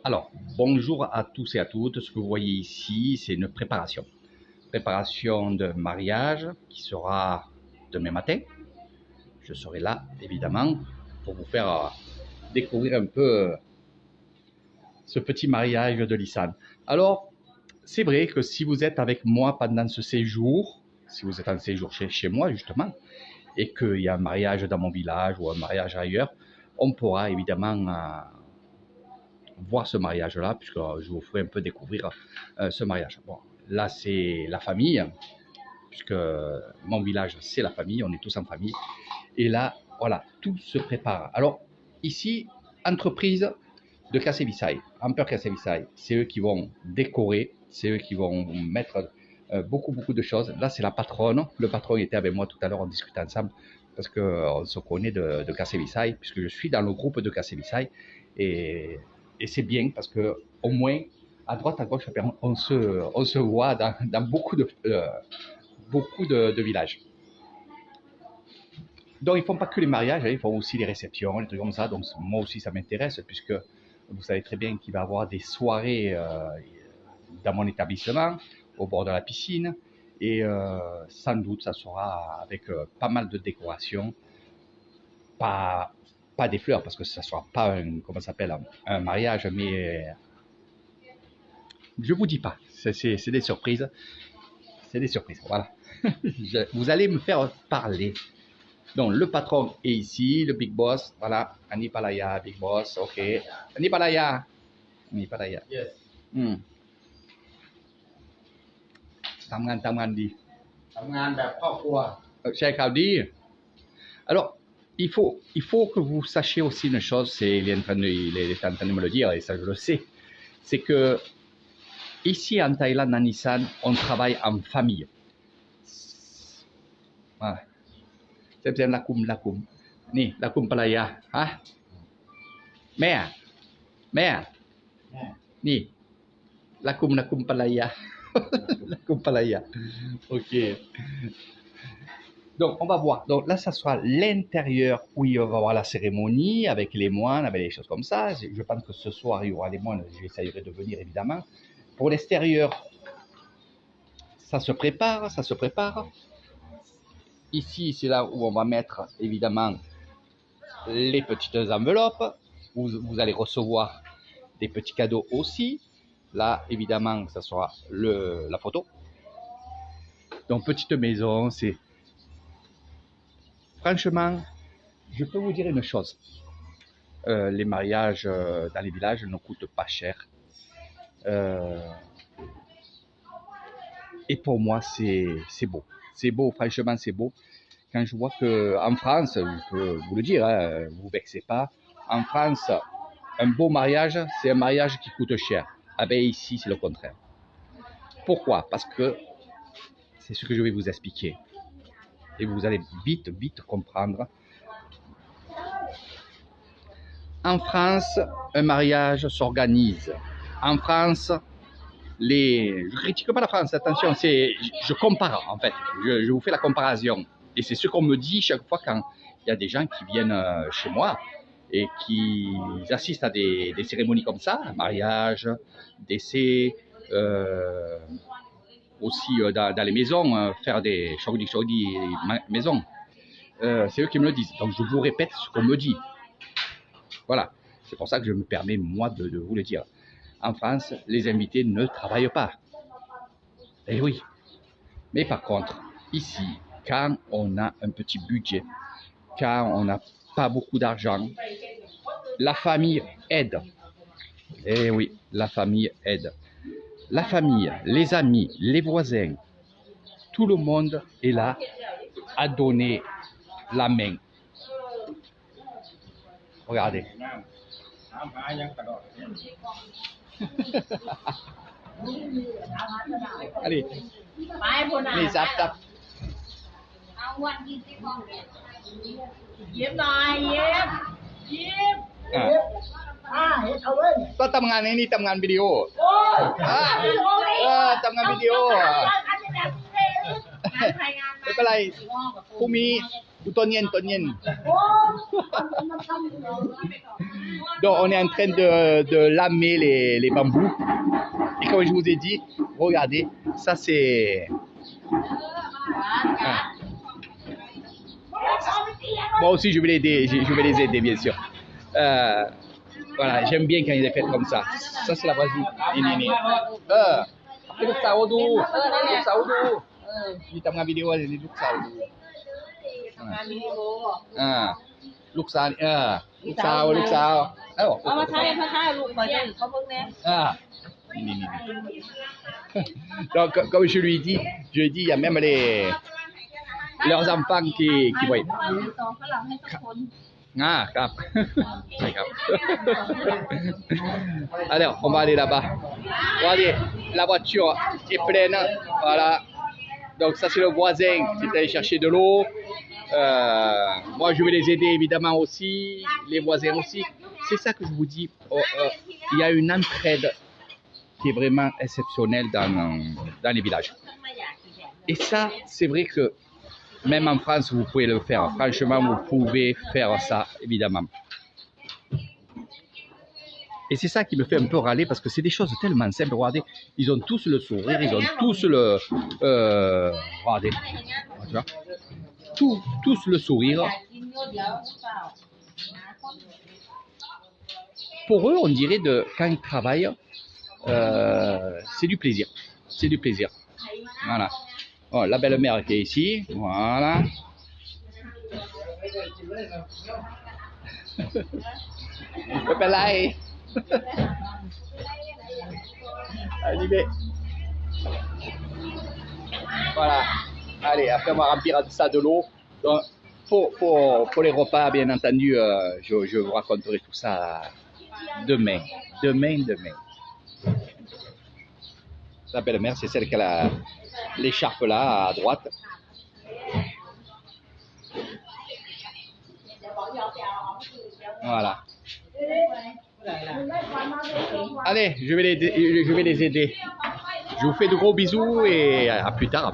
Alors, bonjour à tous et à toutes. Ce que vous voyez ici, c'est une préparation. Préparation de mariage qui sera demain matin. Je serai là, évidemment, pour vous faire découvrir un peu ce petit mariage de Lissane. Alors, c'est vrai que si vous êtes avec moi pendant ce séjour, si vous êtes en séjour chez moi, justement, et qu'il y a un mariage dans mon village ou un mariage ailleurs, on pourra évidemment voir ce mariage-là, puisque je vous ferai un peu découvrir ce mariage. Bon, là, c'est la famille, puisque mon village, c'est la famille, on est tous en famille. Et là, voilà, tout se prépare. Alors, ici, entreprise de Kassé-Bissaï, Ampère Kassé-Bissaï, c'est eux qui vont décorer, c'est eux qui vont mettre beaucoup de choses. Là, c'est la patronne. Le patron était avec moi tout à l'heure, on discutait ensemble, parce qu'on se connaît de Kassé-Bissaï, puisque je suis dans le groupe de Kassé-Bissaï. Et c'est bien, parce que au moins, à droite, à gauche, on se voit dans beaucoup de villages. Donc, ils ne font pas que les mariages, ils font aussi les réceptions, les trucs comme ça. Donc, moi aussi, ça m'intéresse, puisque vous savez très bien qu'il va y avoir des soirées dans mon établissement, au bord de la piscine. Et sans doute, ça sera avec pas mal de décorations. Pas des fleurs, parce que ça ne sera pas un mariage, mais je ne vous dis pas. C'est des surprises. C'est des surprises, voilà. Vous allez me faire parler. Donc, le patron est ici, le big boss. Voilà, Ani Palaya, big boss, ok. Ani Palaya. Ani Palaya. Yes. ทำงานดี ทำงานแบบครอบครัว ใช่ข่าวดี Alors, il faut que vous sachiez aussi une chose, il est en train de me le dire, et ça je le sais, c'est que ici en Thaïlande, en Nissan, on travaille en famille. Voilà. C'est la koum. Ni, la koum palaya. Hein? Mère. Ni, la koum palaya. La koum palaya. Ok. Donc, on va voir. Donc là, ça sera l'intérieur où il va y avoir la cérémonie avec les moines, avec les choses comme ça. Je pense que ce soir, il y aura les moines. J'essayerai de venir, évidemment. Pour l'extérieur, ça se prépare. Ici, c'est là où on va mettre, évidemment, les petites enveloppes. Vous allez recevoir des petits cadeaux aussi. Là, évidemment, ça sera la photo. Donc, petite maison, c'est... Franchement, je peux vous dire une chose. Les mariages dans les villages ne coûtent pas cher. Et pour moi, c'est beau. C'est beau, franchement, c'est beau. Quand je vois qu'en France, je peux vous le dire, hein, vous vexez pas, en France, un beau mariage, c'est un mariage qui coûte cher. Ah ben ici, c'est le contraire. Pourquoi? Parce que c'est ce que je vais vous expliquer. Et vous allez vite comprendre. En France, un mariage s'organise. En France, je critique pas la France, attention, je compare en fait, je vous fais la comparaison. Et c'est ce qu'on me dit chaque fois quand il y a des gens qui viennent chez moi et qui assistent à des cérémonies comme ça, mariage, décès, aussi dans les maisons, faire des shogdi maisons. C'est eux qui me le disent. Donc je vous répète ce qu'on me dit. Voilà, c'est pour ça que je me permets moi de vous le dire. En France, les invités ne travaillent pas. Eh oui. Mais par contre, ici, quand on a un petit budget, quand on n'a pas beaucoup d'argent, la famille aide. Eh oui, la famille aide. La famille, les amis, les voisins, tout le monde est là à donner la main. Regardez. Allez, les zap. Có tầm ngàn này, tầm ngàn video. Tầm ngàn video. ไม่เป็นไรพรุ่งนี้ Tonien. Donc on est en train de lamer les bambous. Et comme je vous ai dit, regardez, ça c'est... Ah. Moi aussi je vais les aider bien sûr. Voilà, j'aime bien quand il est fait comme ça. Ça c'est la base. Ini. Look sao du. Di tengah video ada di look sao du. Look sao. Look sao. Oh. เอามาใช้ลูกคอยเเขาเพิ่งแน่ Ini. Donc comme je lui dis, il y a même leurs enfants qui voient. สองฝรั่งให้ทุกคน Cap. Alors, on va aller là-bas. Regardez, la voiture est pleine. Voilà. Donc ça c'est le voisin qui est allé chercher de l'eau. Moi je vais les aider évidemment aussi, les voisins aussi. C'est ça que je vous dis. Il y a une entraide qui est vraiment exceptionnelle dans les villages. Et ça, c'est vrai que même en France, vous pouvez le faire. Franchement, vous pouvez faire ça, évidemment. Et c'est ça qui me fait un peu râler parce que c'est des choses tellement simples. Regardez, ils ont tous le sourire, ils ont tous le... regardez, tu vois, tous le sourire. Pour eux, on dirait quand ils travaillent, c'est du plaisir. C'est du plaisir. Voilà. Oh, la belle-mère qui est ici. Voilà. Allez. Voilà. Allez, après on va remplir ça de l'eau. Donc, pour les repas, bien entendu, je vous raconterai tout ça demain. La belle-mère, c'est celle qui a l'écharpe là, à droite. Voilà. Allez, je vais les aider. Je vous fais de gros bisous et à plus tard.